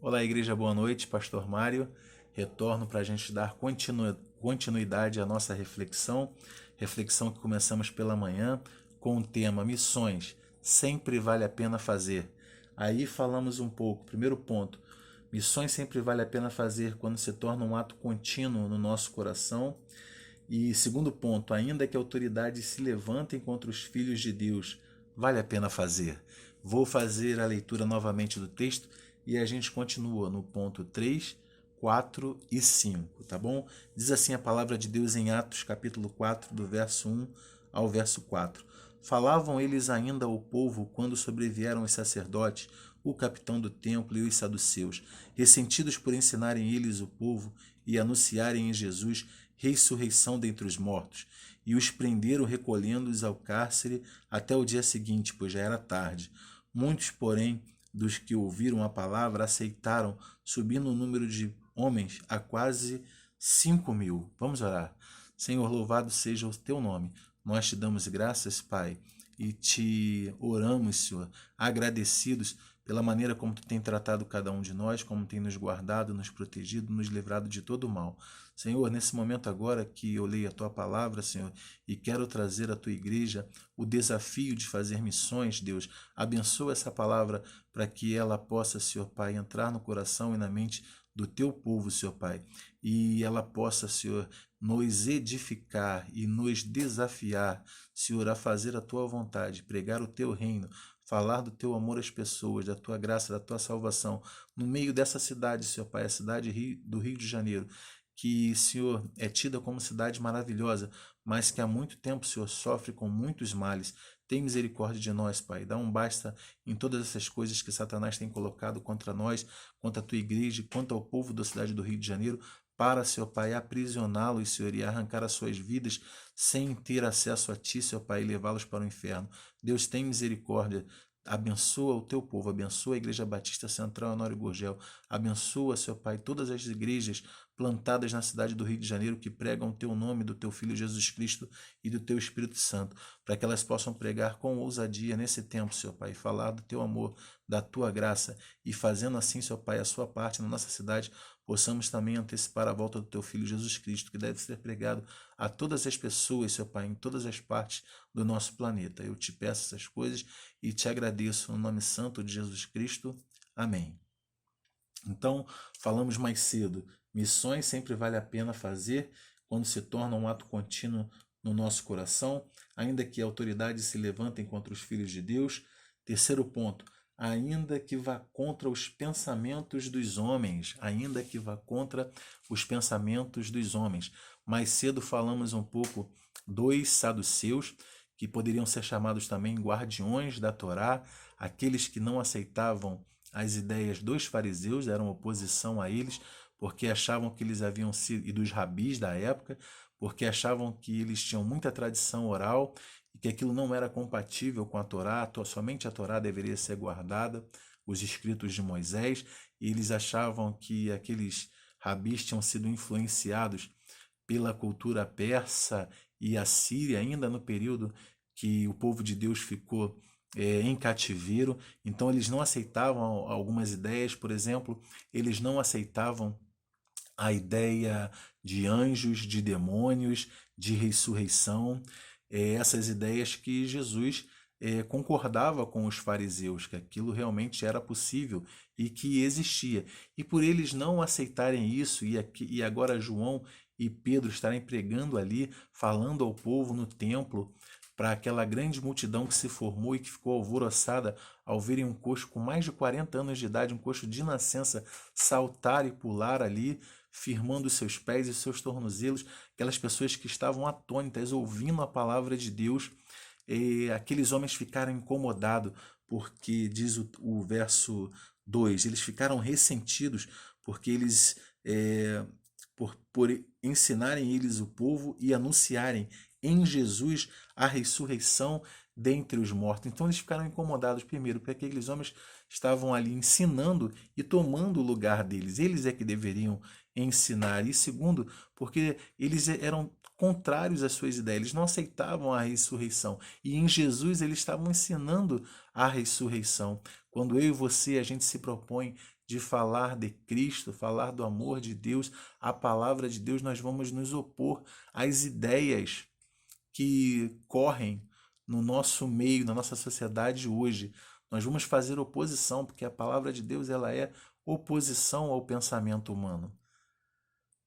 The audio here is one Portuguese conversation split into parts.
Olá, igreja, boa noite, Pastor Mário. Retorno para a gente dar continuidade à nossa reflexão que começamos pela manhã com o tema Missões, sempre vale a pena fazer. Aí falamos um pouco, primeiro ponto, missões sempre vale a pena fazer quando se torna um ato contínuo no nosso coração. E segundo ponto, ainda que autoridades se levantem contra os filhos de Deus, vale a pena fazer. Vou fazer a leitura novamente do texto e a gente continua no ponto 3, 4 e 5, tá bom? Diz assim a palavra de Deus em Atos capítulo 4, do verso 1 ao verso 4. Falavam eles ainda ao povo quando sobrevieram os sacerdotes, o capitão do templo e os saduceus, ressentidos por ensinarem eles o povo e anunciarem em Jesus ressurreição dentre os mortos, e os prenderam recolhendo-os ao cárcere até o dia seguinte, pois já era tarde. Muitos, porém, dos que ouviram a palavra aceitaram, subindo o número de homens a quase 5.000. Vamos orar. Senhor, louvado seja o teu nome. Nós te damos graças, Pai, e te oramos, Senhor, agradecidos pela maneira como tu tem tratado cada um de nós, como tem nos guardado, nos protegido, nos livrado de todo o mal. Senhor, nesse momento agora que eu leio a tua palavra, Senhor, e quero trazer à tua igreja o desafio de fazer missões, Deus, abençoa essa palavra para que ela possa, Senhor Pai, entrar no coração e na mente do teu povo, Senhor Pai, e ela possa, Senhor, nos edificar e nos desafiar, Senhor, a fazer a tua vontade, pregar o teu reino, falar do teu amor às pessoas, da tua graça, da tua salvação, no meio dessa cidade, Senhor Pai, a cidade do Rio de Janeiro, que, Senhor, é tida como cidade maravilhosa, mas que há muito tempo, Senhor, sofre com muitos males. Tem misericórdia de nós, Pai. Dá um basta em todas essas coisas que Satanás tem colocado contra nós, contra a tua igreja, contra o povo da cidade do Rio de Janeiro, para, Senhor Pai, aprisioná-los, Senhor, e arrancar as suas vidas sem ter acesso a Ti, Senhor Pai, e levá-los para o inferno. Deus, tem misericórdia. Abençoa o teu povo, abençoa a Igreja Batista Central Honório Gurgel, abençoa, Senhor Pai, todas as igrejas plantadas na cidade do Rio de Janeiro que pregam o teu nome, do teu Filho Jesus Cristo e do teu Espírito Santo, para que elas possam pregar com ousadia nesse tempo, Senhor Pai, falar do teu amor, da tua graça e fazendo assim, Senhor Pai, a sua parte na nossa cidade, possamos também antecipar a volta do teu Filho Jesus Cristo, que deve ser pregado a todas as pessoas, Senhor Pai, em todas as partes do nosso planeta. Eu te peço essas coisas e te agradeço no nome santo de Jesus Cristo. Amém. Então, falamos mais cedo, missões sempre vale a pena fazer quando se torna um ato contínuo no nosso coração, ainda que autoridades se levantem contra os filhos de Deus. Terceiro ponto, ainda que vá contra os pensamentos dos homens, ainda que vá contra os pensamentos dos homens. Mais cedo falamos um pouco dos saduceus, que poderiam ser chamados também guardiões da Torá, aqueles que não aceitavam as ideias dos fariseus, eram oposição a eles, porque achavam que eles haviam sido, e dos rabis da época, porque achavam que eles tinham muita tradição oral e que aquilo não era compatível com a Torá, somente a Torá deveria ser guardada, os escritos de Moisés, e eles achavam que aqueles rabis tinham sido influenciados pela cultura persa e assíria, ainda no período que o povo de Deus ficou em cativeiro. Então eles não aceitavam algumas ideias, por exemplo, eles não aceitavam a ideia de anjos, de demônios, de ressurreição, essas ideias que Jesus concordava com os fariseus, que aquilo realmente era possível e que existia. E por eles não aceitarem isso, e agora João e Pedro estarem pregando ali, falando ao povo no templo, para aquela grande multidão que se formou e que ficou alvoroçada ao verem um coxo com mais de 40 anos de idade, um coxo de nascença, saltar e pular ali, firmando os seus pés e seus tornozelos, aquelas pessoas que estavam atônitas ouvindo a palavra de Deus, e aqueles homens ficaram incomodados, porque diz o verso 2, eles ficaram ressentidos, porque eles, por ensinarem eles o povo e anunciarem em Jesus a ressurreição dentre os mortos. Então eles ficaram incomodados, primeiro, porque aqueles homens estavam ali ensinando e tomando o lugar deles. Eles é que deveriam ensinar. E segundo, porque eles eram contrários às suas ideias, eles não aceitavam a ressurreição. E em Jesus eles estavam ensinando a ressurreição. Quando eu e você, a gente se propõe de falar de Cristo, falar do amor de Deus, a palavra de Deus, nós vamos nos opor às ideias que correm no nosso meio, na nossa sociedade hoje. Nós vamos fazer oposição, porque a palavra de Deus ela é oposição ao pensamento humano.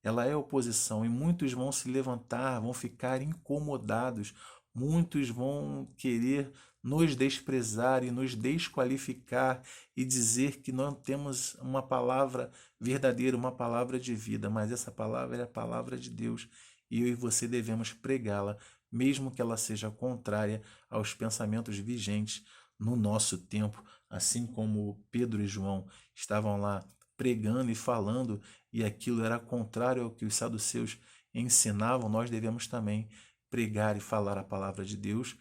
Ela é oposição e muitos vão se levantar, vão ficar incomodados, muitos vão querer nos desprezar e nos desqualificar e dizer que não temos uma palavra verdadeira, uma palavra de vida, mas essa palavra é a palavra de Deus e eu e você devemos pregá-la, mesmo que ela seja contrária aos pensamentos vigentes no nosso tempo, assim como Pedro e João estavam lá pregando e falando e aquilo era contrário ao que os saduceus ensinavam, nós devemos também pregar e falar a palavra de Deus,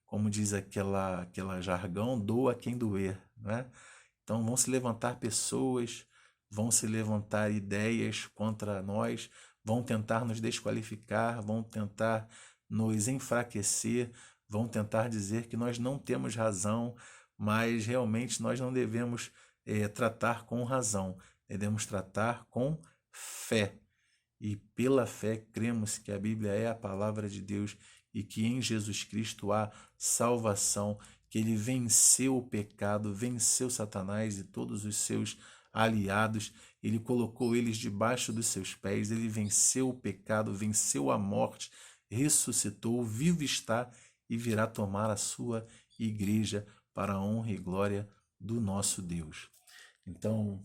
como diz aquela jargão, doa quem doer, né? Então vão se levantar pessoas, vão se levantar ideias contra nós, vão tentar nos desqualificar, vão tentar nos enfraquecer, vão tentar dizer que nós não temos razão, mas realmente nós não devemos tratar com razão, devemos tratar com fé. E pela fé cremos que a Bíblia é a palavra de Deus e que em Jesus Cristo há salvação, que ele venceu o pecado, venceu Satanás e todos os seus aliados, ele colocou eles debaixo dos seus pés, ele venceu o pecado, venceu a morte, ressuscitou, vivo está e virá tomar a sua igreja para a honra e glória do nosso Deus. Então,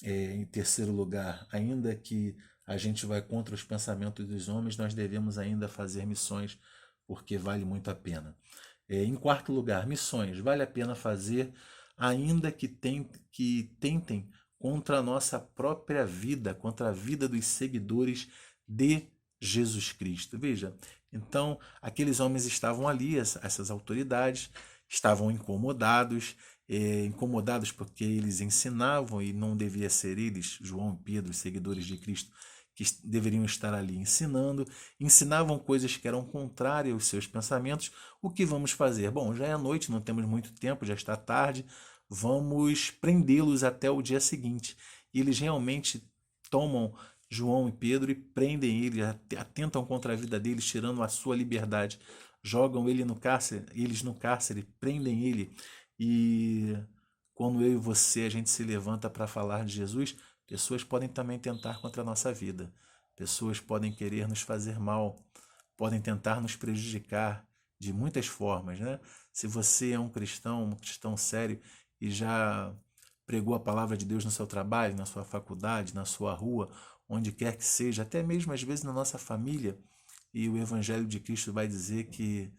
em terceiro lugar, ainda que a gente vai contra os pensamentos dos homens, nós devemos ainda fazer missões, porque vale muito a pena. Em quarto lugar, missões, vale a pena fazer, ainda que tentem contra a nossa própria vida, contra a vida dos seguidores de Jesus Cristo. Veja, então aqueles homens estavam ali, essas autoridades, estavam incomodados porque eles ensinavam e não devia ser eles, João e Pedro, os seguidores de Cristo, que deveriam estar ali ensinavam coisas que eram contrárias aos seus pensamentos. O que vamos fazer? Bom, já é noite, não temos muito tempo, já está tarde, vamos prendê-los até o dia seguinte. E eles realmente tomam João e Pedro e prendem eles, atentam contra a vida deles, tirando a sua liberdade, jogam eles no cárcere, prendem ele. E quando eu e você a gente se levanta para falar de Jesus, pessoas podem também tentar contra a nossa vida. Pessoas podem querer nos fazer mal, podem tentar nos prejudicar de muitas formas, né? Se você é um cristão sério e já pregou a palavra de Deus no seu trabalho, na sua faculdade, na sua rua, onde quer que seja, até mesmo às vezes na nossa família, e o Evangelho de Cristo vai dizer que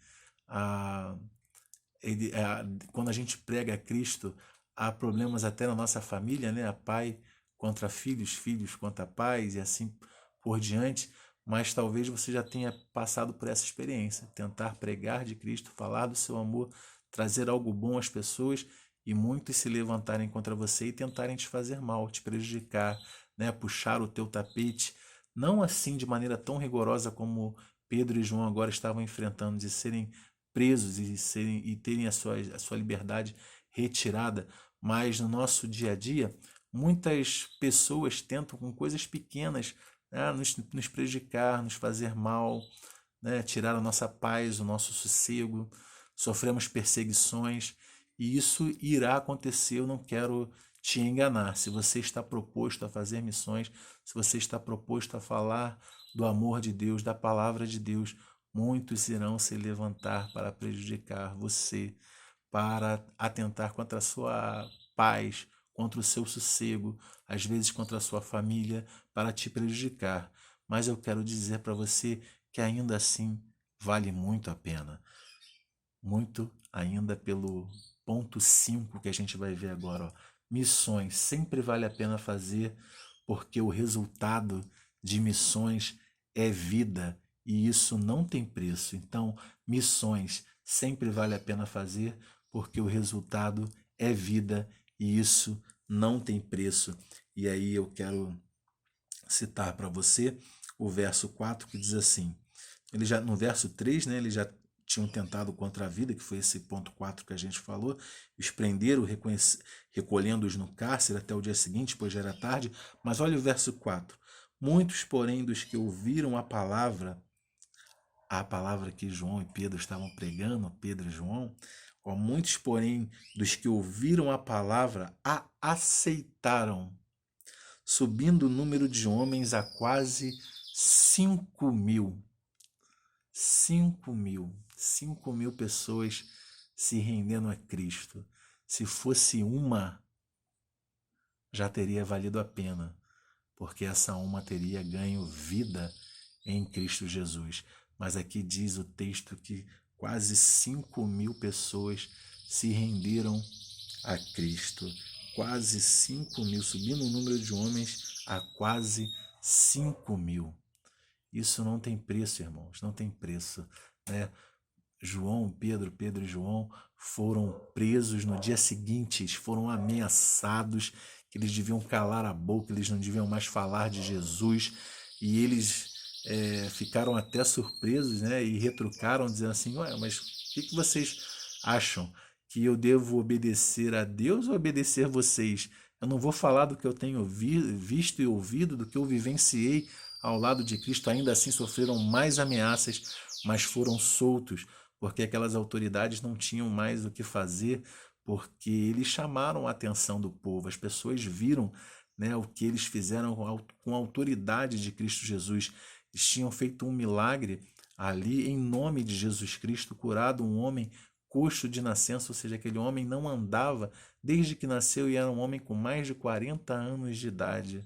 quando a gente prega a Cristo, há problemas até na nossa família, né? Pai contra filhos, filhos contra pais e assim por diante, mas talvez você já tenha passado por essa experiência, tentar pregar de Cristo, falar do seu amor, trazer algo bom às pessoas e muitos se levantarem contra você e tentarem te fazer mal, te prejudicar, né? Puxar o teu tapete, não assim de maneira tão rigorosa como Pedro e João agora estavam enfrentando, de serem presos e terem a sua liberdade retirada, mas no nosso dia a dia, muitas pessoas tentam com coisas pequenas, né, nos prejudicar, nos fazer mal, né, tirar a nossa paz, o nosso sossego, sofremos perseguições e isso irá acontecer, eu não quero te enganar. Se você está proposto a fazer missões, se você está proposto a falar do amor de Deus, da palavra de Deus, muitos irão se levantar para prejudicar você, para atentar contra a sua paz, contra o seu sossego, às vezes contra a sua família, para te prejudicar. Mas eu quero dizer para você que ainda assim vale muito a pena. Muito ainda pelo ponto 5 que a gente vai ver agora. Ó. Missões sempre vale a pena fazer, porque o resultado de missões é vida e isso não tem preço. Então, missões sempre vale a pena fazer, porque o resultado é vida e isso não tem preço. E aí eu quero citar para você o verso 4 que diz assim: ele já no verso 3, né, eles já tinham tentado contra a vida, que foi esse ponto 4 que a gente falou, os prenderam, recolhendo-os no cárcere até o dia seguinte, pois já era tarde. Mas olha o verso 4. Muitos, porém, dos que ouviram a palavra que João e Pedro estavam pregando, Pedro e João, ó, muitos, porém, dos que ouviram a palavra, a aceitaram, subindo o número de homens a quase 5.000. 5.000 pessoas se rendendo a Cristo. Se fosse uma, já teria valido a pena, porque essa uma teria ganho vida em Cristo Jesus. Mas aqui diz o texto que quase 5.000 pessoas se renderam a Cristo. Quase 5.000, subindo o número de homens a quase 5.000. Isso não tem preço, irmãos, não tem preço, né? Pedro e João foram presos no dia seguinte, eles foram ameaçados, que eles deviam calar a boca, eles não deviam mais falar de Jesus, e eles ficaram até surpresos, né? E retrucaram, dizendo assim: ué, mas o que vocês acham? Que eu devo obedecer a Deus ou obedecer a vocês? Eu não vou falar do que eu tenho visto e ouvido, do que eu vivenciei ao lado de Cristo. Ainda assim sofreram mais ameaças, mas foram soltos, porque aquelas autoridades não tinham mais o que fazer, porque eles chamaram a atenção do povo. As pessoas viram, né, o que eles fizeram com a autoridade de Cristo Jesus. Eles tinham feito um milagre ali em nome de Jesus Cristo, curado um homem coxo de nascença, ou seja, aquele homem não andava desde que nasceu e era um homem com mais de 40 anos de idade.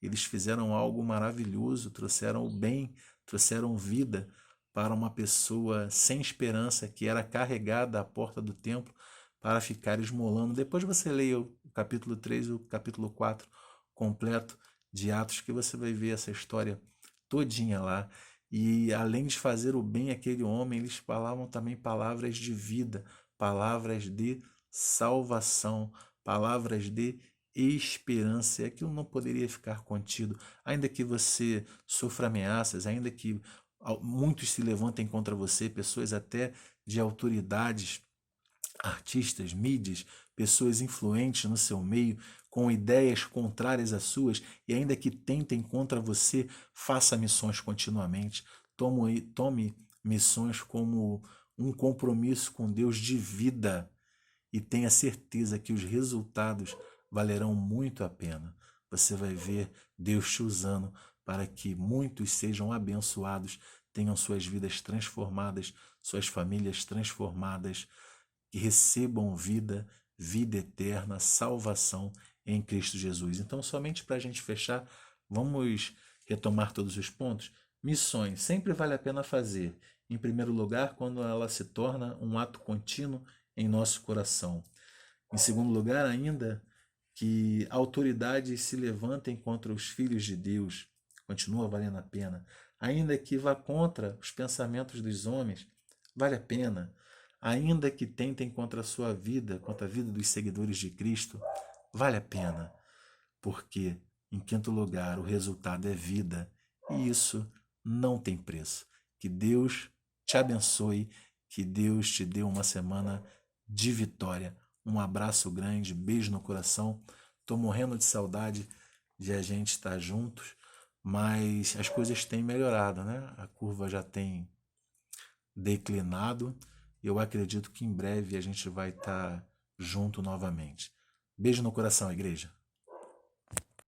Eles fizeram algo maravilhoso, trouxeram o bem, trouxeram vida para uma pessoa sem esperança que era carregada à porta do templo para ficar esmolando. Depois você leia o capítulo 3 e o capítulo 4 completo de Atos, que você vai ver essa história todinha lá. E além de fazer o bem àquele homem, eles falavam também palavras de vida, palavras de salvação, palavras de esperança. E aquilo não poderia ficar contido, ainda que você sofra ameaças, ainda que muitos se levantem contra você, pessoas até de autoridades, artistas, mídias, pessoas influentes no seu meio, com ideias contrárias às suas, e ainda que tentem contra você, faça missões continuamente. Tome missões como um compromisso com Deus de vida e tenha certeza que os resultados valerão muito a pena. Você vai ver Deus te usando para que muitos sejam abençoados, tenham suas vidas transformadas, suas famílias transformadas, que recebam vida, vida eterna, salvação em Cristo Jesus. Então, somente para a gente fechar, vamos retomar todos os pontos. Missões sempre vale a pena fazer. Em primeiro lugar, quando ela se torna um ato contínuo em nosso coração. Em segundo lugar, ainda, que autoridades se levantem contra os filhos de Deus, continua valendo a pena. Ainda que vá contra os pensamentos dos homens, vale a pena. Ainda que tentem contra a sua vida, contra a vida dos seguidores de Cristo, vale a pena. Porque, em quinto lugar, o resultado é vida, e isso não tem preço. Que Deus te abençoe, que Deus te dê uma semana de vitória. Um abraço grande, beijo no coração. Tô morrendo de saudade de a gente estar juntos, mas as coisas têm melhorado, né? A curva já tem declinado. Eu acredito que em breve a gente vai estar junto novamente. Beijo no coração, igreja.